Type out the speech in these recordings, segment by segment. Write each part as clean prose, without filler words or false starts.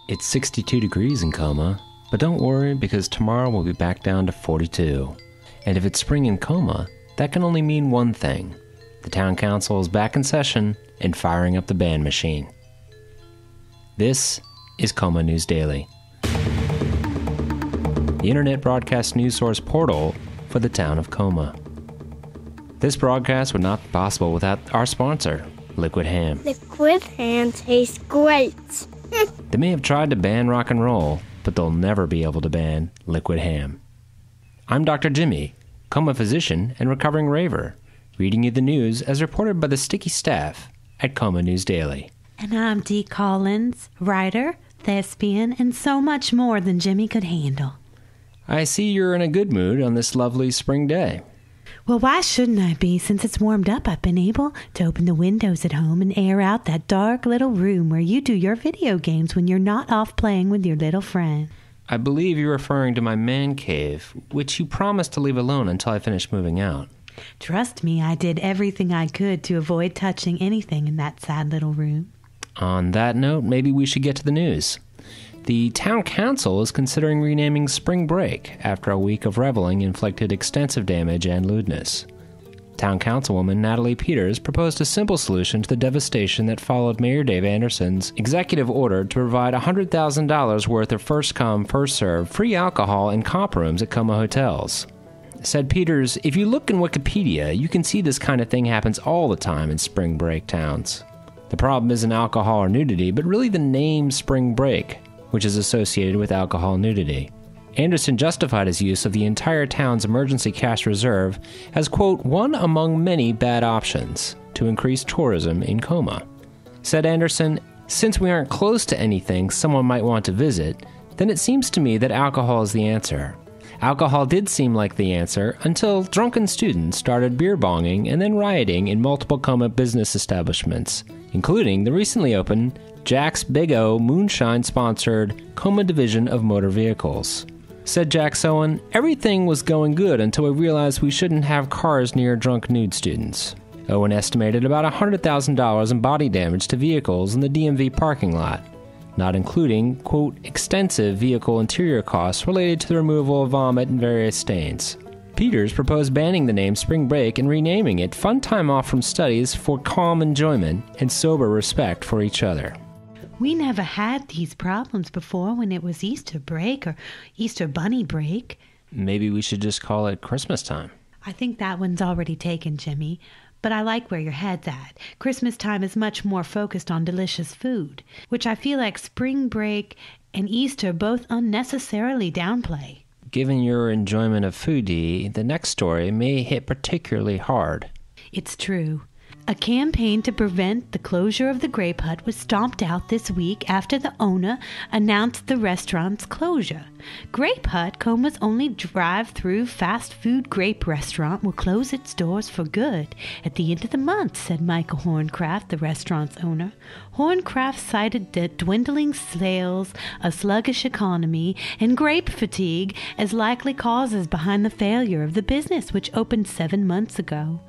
It's 62 degrees in Coma, but don't worry because tomorrow we'll be back down to 42. And if it's spring in Coma, that can only mean one thing. The town council is back in session and firing up the band machine. This is Coma News Daily, the internet broadcast news source portal for the town of Coma. This broadcast would not be possible without our sponsor, Liquid Ham. Liquid Ham tastes great. They may have tried to ban rock and roll, but they'll never be able to ban Liquid Ham. I'm Dr. Jimmy, Coma physician and recovering raver, reading you the news as reported by the sticky staff at Coma News Daily. And I'm Dee Collins, writer, thespian, and so much more than Jimmy could handle. I see you're in a good mood on this lovely spring day. Well, why shouldn't I be? Since it's warmed up, I've been able to open the windows at home and air out that dark little room where you do your video games when you're not off playing with your little friend. I believe you're referring to my man cave, which you promised to leave alone until I finish moving out. Trust me, I did everything I could to avoid touching anything in that sad little room. On that note, maybe we should get to the news. The town council is considering renaming Spring Break after a week of reveling inflicted extensive damage and lewdness. Town councilwoman Natalie Peters proposed a simple solution to the devastation that followed Mayor Dave Anderson's executive order to provide $100,000 worth of first-come, first-served free alcohol in comp rooms at Coma hotels. Said Peters, if you look in Wikipedia, you can see this kind of thing happens all the time in spring break towns. The problem isn't alcohol or nudity, but really the name Spring Break, which is associated with alcohol nudity. Anderson justified his use of the entire town's emergency cash reserve as, quote, one among many bad options to increase tourism in Coma. Said Anderson, since we aren't close to anything someone might want to visit, then it seems to me that alcohol is the answer. Alcohol did seem like the answer until drunken students started beer bonging and then rioting in multiple Coma business establishments, including the recently opened Jax Big O moonshine-sponsored Coma division of motor vehicles. Said Jax Owen, everything was going good until we realized we shouldn't have cars near drunk nude students. Owen estimated about $100,000 in body damage to vehicles in the DMV parking lot, not including, quote, extensive vehicle interior costs related to the removal of vomit and various stains. Peters proposed banning the name Spring Break and renaming it Fun Time Off from Studies for calm enjoyment and sober respect for each other. We never had these problems before when it was Easter break or Easter bunny break. Maybe we should just call it Christmas time. I think that one's already taken, Jimmy. But I like where your head's at. Christmas time is much more focused on delicious food, which I feel like spring break and Easter both unnecessarily downplay. Given your enjoyment of foodie, the next story may hit particularly hard. It's true. A campaign to prevent the closure of the Grape Hut was stomped out this week after the owner announced the restaurant's closure. Grape Hut, Coma's only drive-through fast food grape restaurant, will close its doors for good at the end of the month, said Michael Horncraft, the restaurant's owner. Horncraft cited the dwindling sales, a sluggish economy, and grape fatigue as likely causes behind the failure of the business, which opened 7 months ago.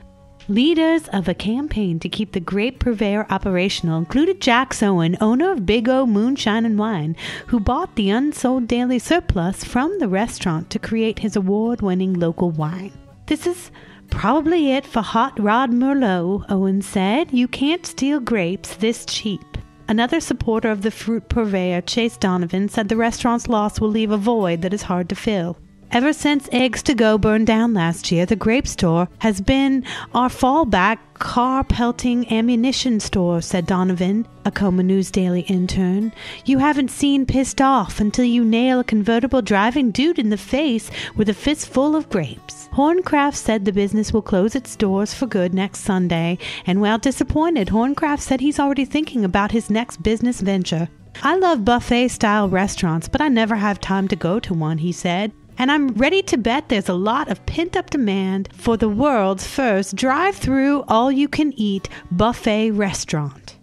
Leaders of a campaign to keep the grape purveyor operational included Jax Owen, owner of Big O Moonshine and Wine, who bought the unsold daily surplus from the restaurant to create his award-winning local wine. This is probably it for Hot Rod Merlot, Owen said. You can't steal grapes this cheap. Another supporter of the fruit purveyor, Chase Donovan, said the restaurant's loss will leave a void that is hard to fill. Ever since Eggs to Go burned down last year, the grape store has been our fallback car-pelting ammunition store, said Donovan, a Coma News Daily intern. You haven't seen pissed off until you nail a convertible driving dude in the face with a fistful of grapes. Horncraft said the business will close its doors for good next Sunday, and while disappointed, Horncraft said he's already thinking about his next business venture. I love buffet-style restaurants, but I never have time to go to one, he said. And I'm ready to bet there's a lot of pent-up demand for the world's first drive-through, all-you-can-eat buffet restaurant.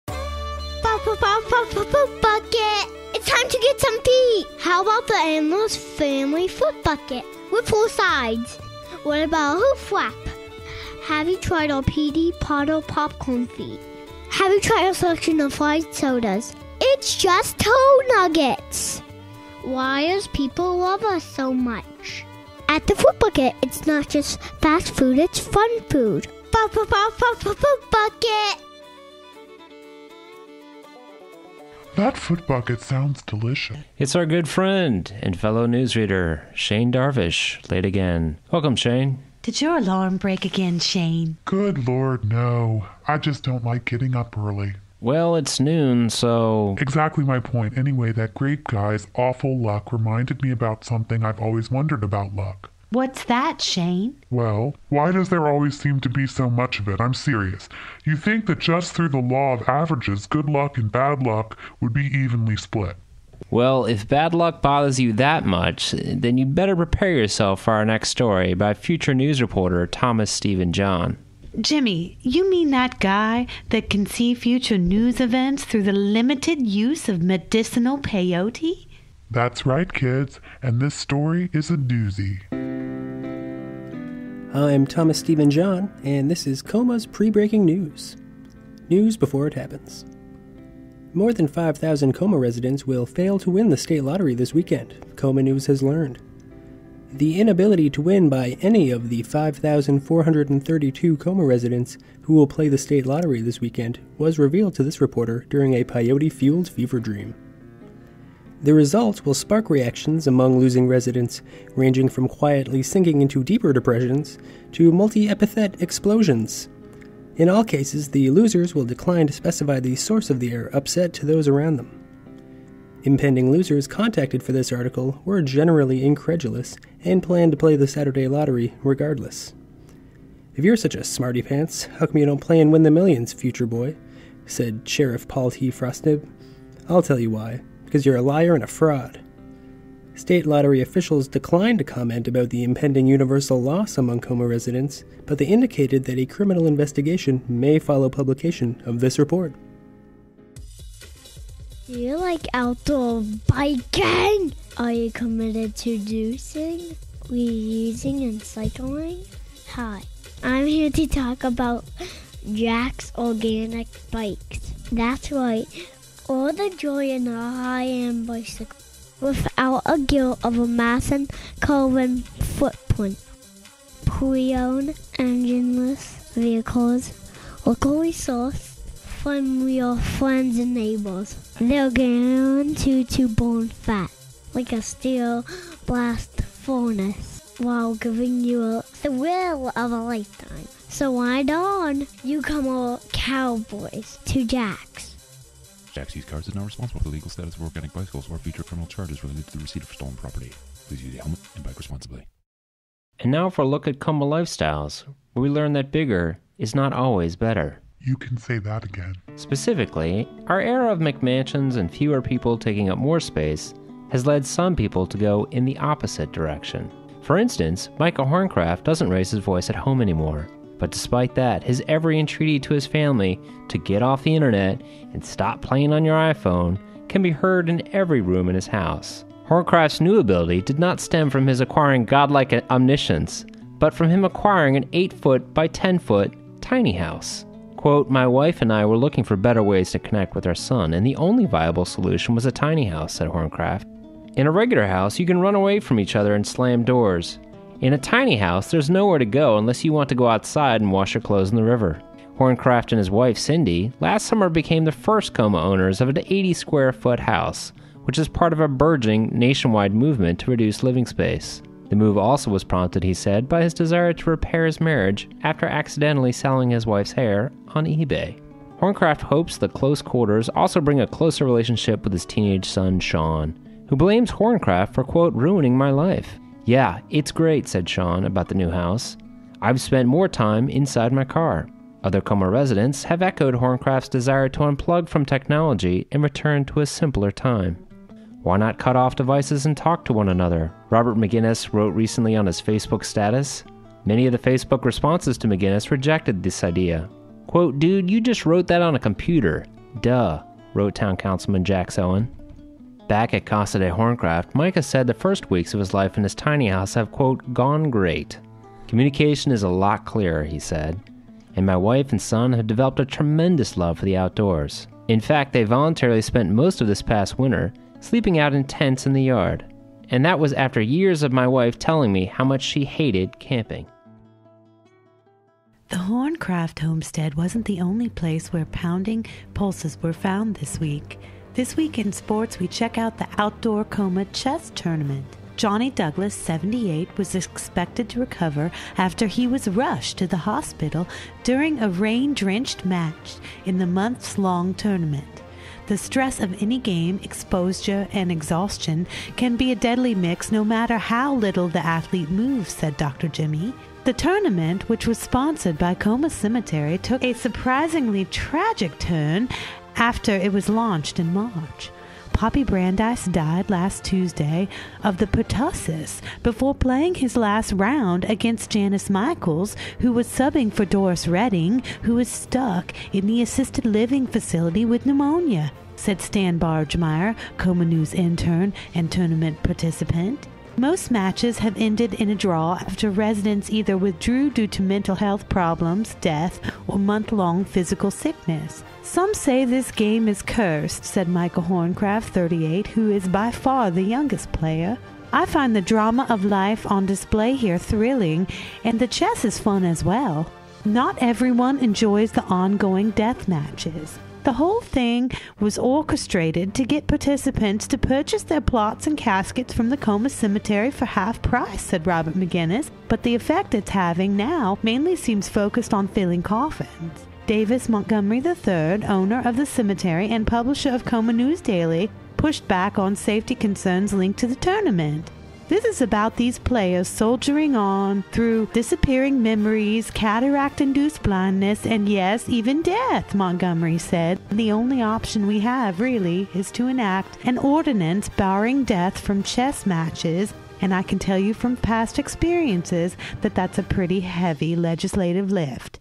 Bucket! It's time to get some feet! How about the Endless Family Foot Bucket with 4 sides? What about a hoof wrap? Have you tried our PD Potter popcorn feet? Have you tried our selection of fried sodas? It's just toe nuggets. Why does people love us so much? At the Food Bucket, it's not just fast food, it's fun food. Food Bucket! That Food Bucket sounds delicious. It's our good friend and fellow newsreader, Shane Darvish, late again. Welcome, Shane. Did your alarm break again, Shane? Good Lord, no. I just don't like getting up early. Well, it's noon, so... Exactly my point. Anyway, that grape guy's awful luck reminded me about something I've always wondered about luck. What's that, Shane? Well, why does there always seem to be so much of it? I'm serious. You think that just through the law of averages, good luck and bad luck would be evenly split. Well, if bad luck bothers you that much, then you'd better prepare yourself for our next story by future news reporter Thomas Stephen John. Jimmy, you mean that guy that can see future news events through the limited use of medicinal peyote? That's right, kids, and this story is a doozy. I'm Thomas Stephen John, and this is Coma's pre-breaking news. News before it happens. More than 5,000 Coma residents will fail to win the state lottery this weekend, Coma News has learned. The inability to win by any of the 5,432 Coma residents who will play the state lottery this weekend was revealed to this reporter during a peyote-fueled fever dream. The result will spark reactions among losing residents, ranging from quietly sinking into deeper depressions to multi-epithet explosions. In all cases, the losers will decline to specify the source of their upset to those around them. Impending losers contacted for this article were generally incredulous and planned to play the Saturday lottery regardless. "If you're such a smarty pants, how come you don't play and win the millions, future boy?" said Sheriff Paul T. Frostnib. "I'll tell you why. Because you're a liar and a fraud." State lottery officials declined to comment about the impending universal loss among Coma residents, but they indicated that a criminal investigation may follow publication of this report. Do you like outdoor biking? Are you committed to reducing, reusing, and cycling? Hi, I'm here to talk about Jax Organic Bikes. That's right. All the joy in a high-end bicycle without a guilt of a massive carbon footprint. Pre-owned, engineless vehicles, locally sourced from your friends and neighbors. They're guaranteed to burn fat like a steel blast furnace while giving you a thrill of a lifetime. So ride on, you come all cowboys to Jax. Jax used cars is not responsible for the legal status of organic bicycles or future criminal charges related to the receipt of stolen property. Please use a helmet and bike responsibly. And now for a look at Coma Lifestyles, where we learn that bigger is not always better. You can say that again. Specifically, our era of McMansions and fewer people taking up more space has led some people to go in the opposite direction. For instance, Michael Horncraft doesn't raise his voice at home anymore. But despite that, his every entreaty to his family to get off the internet and stop playing on your iPhone can be heard in every room in his house. Horncraft's new ability did not stem from his acquiring godlike omniscience, but from him acquiring an 8-foot by 10-foot tiny house. Quote, "My wife and I were looking for better ways to connect with our son, and the only viable solution was a tiny house," said Horncraft. "In a regular house, you can run away from each other and slam doors. In a tiny house, there's nowhere to go unless you want to go outside and wash your clothes in the river." Horncraft and his wife, Cindy, last summer became the first Coma owners of an 80-square-foot house, which is part of a burgeoning nationwide movement to reduce living space. The move also was prompted, he said, by his desire to repair his marriage after accidentally selling his wife's hair on eBay. Horncraft hopes the close quarters also bring a closer relationship with his teenage son, Sean, who blames Horncraft for, quote, "ruining my life." "Yeah, it's great," said Sean about the new house. "I've spent more time inside my car." Other Coma residents have echoed Horncraft's desire to unplug from technology and return to a simpler time. "Why not cut off devices and talk to one another?" Robert McGinnis wrote recently on his Facebook status. Many of the Facebook responses to McGinnis rejected this idea. Quote, "Dude, you just wrote that on a computer. Duh," wrote Town Councilman Jax Owen. Back at Casa de Horncraft, Micah said the first weeks of his life in his tiny house have, quote, "gone great. Communication is a lot clearer," he said, "and my wife and son have developed a tremendous love for the outdoors. In fact, they voluntarily spent most of this past winter sleeping out in tents in the yard. And that was after years of my wife telling me how much she hated camping. The Horncraft homestead wasn't the only place where pounding pulses were found this week. This week in sports, we check out the outdoor Coma chess tournament. Johnny Douglas, 78, was expected to recover after he was rushed to the hospital during a rain-drenched match in the months-long tournament. The stress of any game, exposure, and exhaustion can be a deadly mix no matter how little the athlete moves, said Dr. Jimmy. The tournament, which was sponsored by Coma Cemetery, took a surprisingly tragic turn after it was launched in March. Poppy Brandeis died last Tuesday of the pertussis before playing his last round against Janice Michaels, who was subbing for Doris Redding, who is stuck in the assisted living facility with pneumonia, said Stan Bargemeyer, Coma News intern and tournament participant. Most matches have ended in a draw after residents either withdrew due to mental health problems, death, or month-long physical sickness. Some say this game is cursed, said Michael Horncraft, 38, who is by far the youngest player. I find the drama of life on display here thrilling, and the chess is fun as well. Not everyone enjoys the ongoing death matches. The whole thing was orchestrated to get participants to purchase their plots and caskets from the Coma Cemetery for half price, said Robert McGinnis, but the effect it's having now mainly seems focused on filling coffins. Davis Montgomery III, owner of the cemetery and publisher of Coma News Daily, pushed back on safety concerns linked to the tournament. This is about these players soldiering on through disappearing memories, cataract-induced blindness, and yes, even death, Montgomery said. The only option we have, really, is to enact an ordinance barring death from chess matches, and I can tell you from past experiences that that's a pretty heavy legislative lift.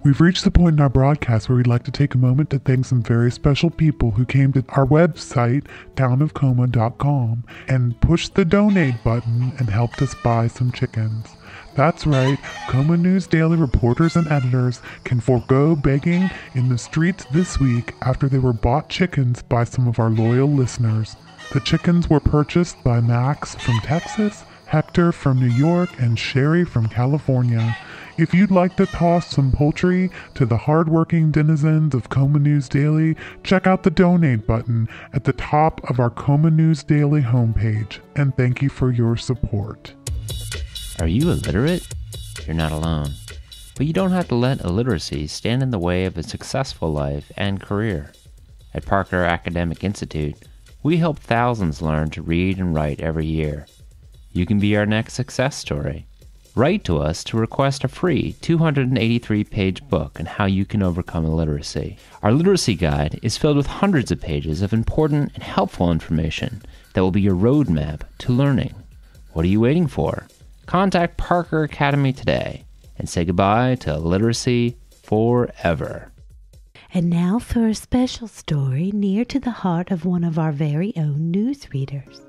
We've reached the point in our broadcast where we'd like to take a moment to thank some very special people who came to our website, townofcoma.com, and pushed the donate button and helped us buy some chickens. That's right, Coma News Daily reporters and editors can forego begging in the streets this week after they were bought chickens by some of our loyal listeners. The chickens were purchased by Max from Texas, Hector from New York, and Sherry from California. If you'd like to toss some poultry to the hard-working denizens of Coma News Daily, check out the donate button at the top of our Coma News Daily homepage. And thank you for your support. Are you illiterate? You're not alone. But you don't have to let illiteracy stand in the way of a successful life and career. At Parker Academic Institute, we help thousands learn to read and write every year. You can be our next success story. Write to us to request a free 283-page book on how you can overcome illiteracy. Our literacy guide is filled with hundreds of pages of important and helpful information that will be your roadmap to learning. What are you waiting for? Contact Parker Academy today and say goodbye to illiteracy forever. And now for a special story near to the heart of one of our very own newsreaders.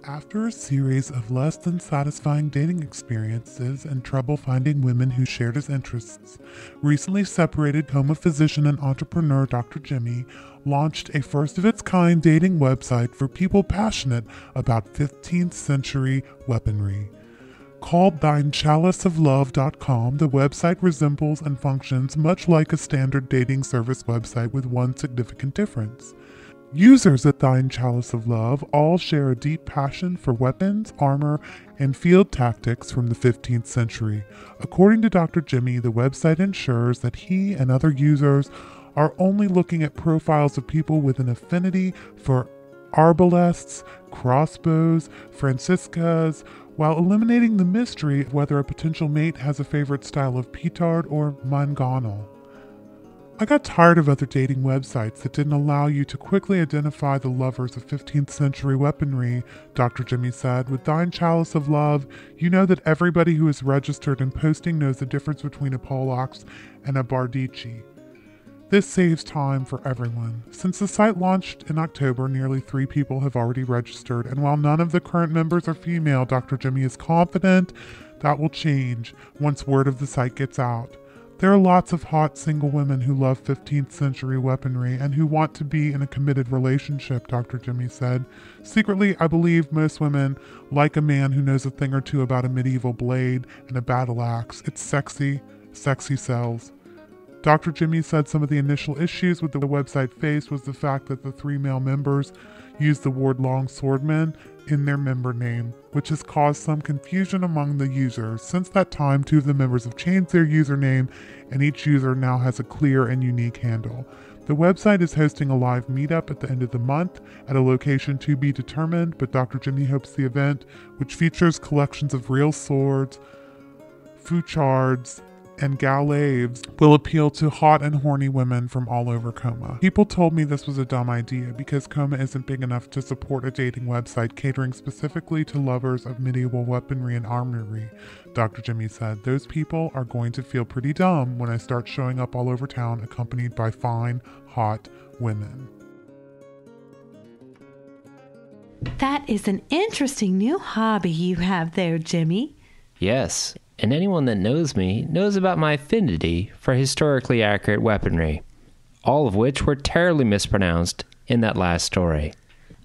After a series of less than satisfying dating experiences and trouble finding women who shared his interests, recently separated Coma physician and entrepreneur Dr. Jimmy launched a first-of-its-kind dating website for people passionate about 15th century weaponry. Called ThineChaliceOfLove.com, the website resembles and functions much like a standard dating service website with one significant difference. Users at Thine Chalice of Love all share a deep passion for weapons, armor, and field tactics from the 15th century. According to Dr. Jimmy, the website ensures that he and other users are only looking at profiles of people with an affinity for arbalests, crossbows, franciscas, while eliminating the mystery of whether a potential mate has a favorite style of petard or mangonel. I got tired of other dating websites that didn't allow you to quickly identify the lovers of 15th century weaponry, Dr. Jimmy said. With Thine Chalice of Love, you know that everybody who is registered and posting knows the difference between a poleaxe and a bardici. This saves time for everyone. Since the site launched in October, nearly 3 people have already registered, and while none of the current members are female, Dr. Jimmy is confident that will change once word of the site gets out. There are lots of hot single women who love 15th century weaponry and who want to be in a committed relationship, Dr. Jimmy said. Secretly, I believe most women like a man who knows a thing or two about a medieval blade and a battle axe. It's sexy. Sexy sells. Dr. Jimmy said some of the initial issues with the website faced was the fact that the 3 male members used the word longswordman in their member name, which has caused some confusion among the users. Since that time, 2 of the members have changed their username, and each user now has a clear and unique handle. The website is hosting a live meetup at the end of the month at a location to be determined, but Dr. Jimmy hopes the event, which features collections of real swords, fouchards, and galaves, will appeal to hot and horny women from all over Coma. People told me this was a dumb idea because Coma isn't big enough to support a dating website catering specifically to lovers of medieval weaponry and armory, Dr. Jimmy said. Those people are going to feel pretty dumb when I start showing up all over town accompanied by fine, hot women. That is an interesting new hobby you have there, Jimmy. Yes, and anyone that knows me knows about my affinity for historically accurate weaponry, all of which were terribly mispronounced in that last story.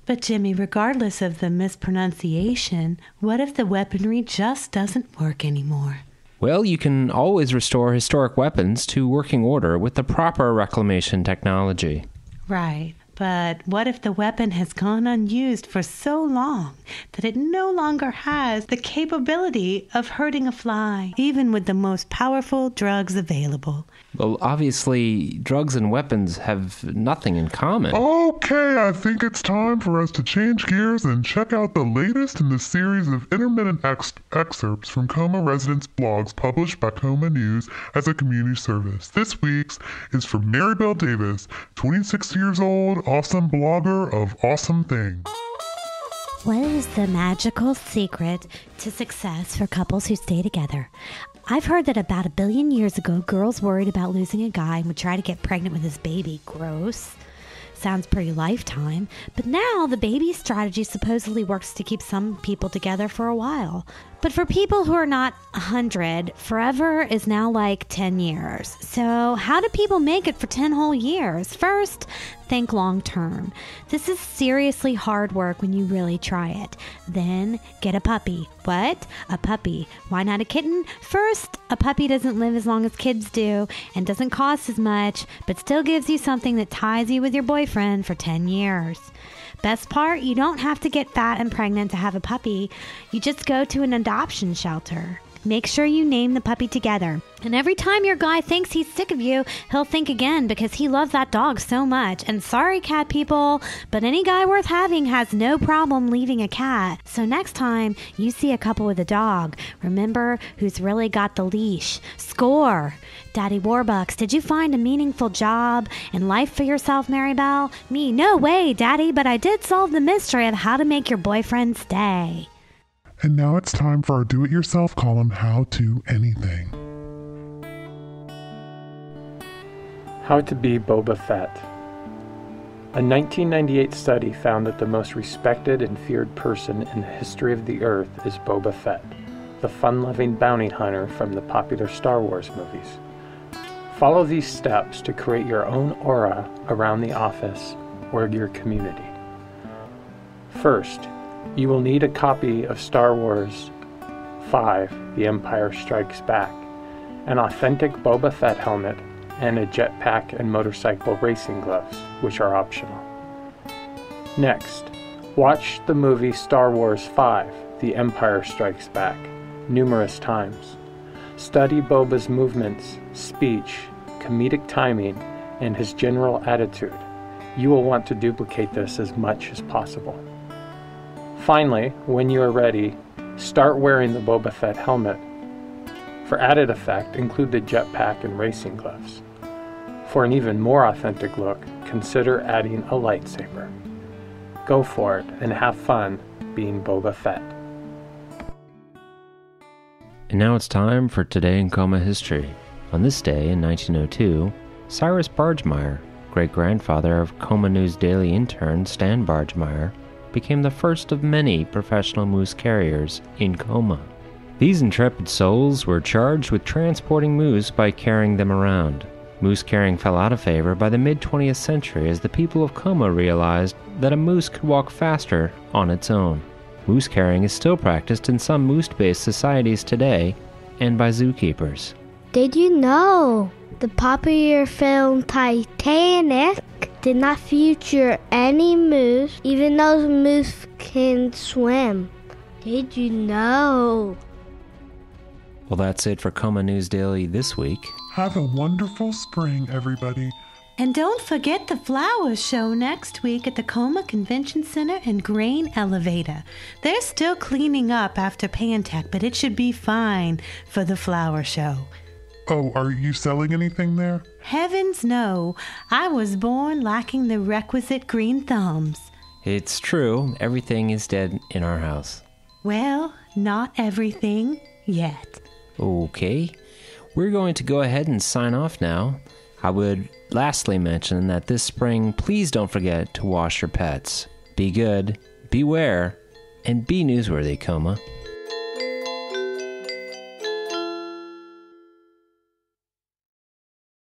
But Jimmy, regardless of the mispronunciation, what if the weaponry just doesn't work anymore? Well, you can always restore historic weapons to working order with the proper reclamation technology. Right. But what if the weapon has gone unused for so long that it no longer has the capability of hurting a fly, even with the most powerful drugs available? Well, obviously, drugs and weapons have nothing in common. Okay, I think it's time for us to change gears and check out the latest in the series of intermittent excerpts from Coma residents' blogs published by Coma News as a community service. This week's is from Maribel Davis, 26 years old, awesome blogger of awesome things. What is the magical secret to success for couples who stay together? I've heard that about 1 billion years ago, girls worried about losing a guy and would try to get pregnant with his baby. Gross. Sounds pretty Lifetime. But now the baby strategy supposedly works to keep some people together for a while. But for people who are not 100, forever is now like 10 years. So how do people make it for 10 whole years? First, think long term. This is seriously hard work when you really try it. Then get a puppy. What? A puppy. Why not a kitten? First, a puppy doesn't live as long as kids do and doesn't cost as much, but still gives you something that ties you with your boyfriend for 10 years. Best part, you don't have to get fat and pregnant to have a puppy. You just go to an adoption shelter. Make sure you name the puppy together. And every time your guy thinks he's sick of you, he'll think again because he loves that dog so much. And sorry, cat people, but any guy worth having has no problem leaving a cat. So next time you see a couple with a dog, remember who's really got the leash. Score! Daddy Warbucks, did you find a meaningful job and life for yourself, Maribel? Me, no way, Daddy, but I did solve the mystery of how to make your boyfriend stay. And now it's time for our do-it-yourself column, How to Anything. How to be Boba Fett. A 1998 study found that the most respected and feared person in the history of the Earth is Boba Fett, the fun-loving bounty hunter from the popular Star Wars movies. Follow these steps to create your own aura around the office or your community. First, you will need a copy of Star Wars 5, The Empire Strikes Back, an authentic Boba Fett helmet, and a jetpack and motorcycle racing gloves, which are optional. Next, watch the movie Star Wars 5, The Empire Strikes Back, numerous times. Study Boba's movements, speech, comedic timing, and his general attitude. You will want to duplicate this as much as possible. Finally, when you are ready, start wearing the Boba Fett helmet. For added effect, include the jetpack and racing gloves. For an even more authentic look, consider adding a lightsaber. Go for it and have fun being Boba Fett. And now it's time for Today in Coma History. On this day in 1902, Cyrus Bargemeier, great-grandfather of Coma New Daily intern Stan Bargemeier, became the first of many professional moose carriers in Coma. These intrepid souls were charged with transporting moose by carrying them around. Moose carrying fell out of favor by the mid-20th century as the people of Coma realized that a moose could walk faster on its own. Moose carrying is still practiced in some moose-based societies today and by zookeepers. Did you know the popular film Titanic did not feature any moose, even though moose can swim? Did you know? Well, that's it for Coma News Daily this week. Have a wonderful spring, everybody. And don't forget the flower show next week at the Coma Convention Center and Grain Elevator. They're still cleaning up after Pantech, but it should be fine for the flower show. Oh, are you selling anything there? Heavens no, I was born lacking the requisite green thumbs. It's true, everything is dead in our house. Well, not everything yet. Okay, we're going to go ahead and sign off now. I would lastly mention that this spring, please don't forget to wash your pets. Be good, beware, and be newsworthy, Coma.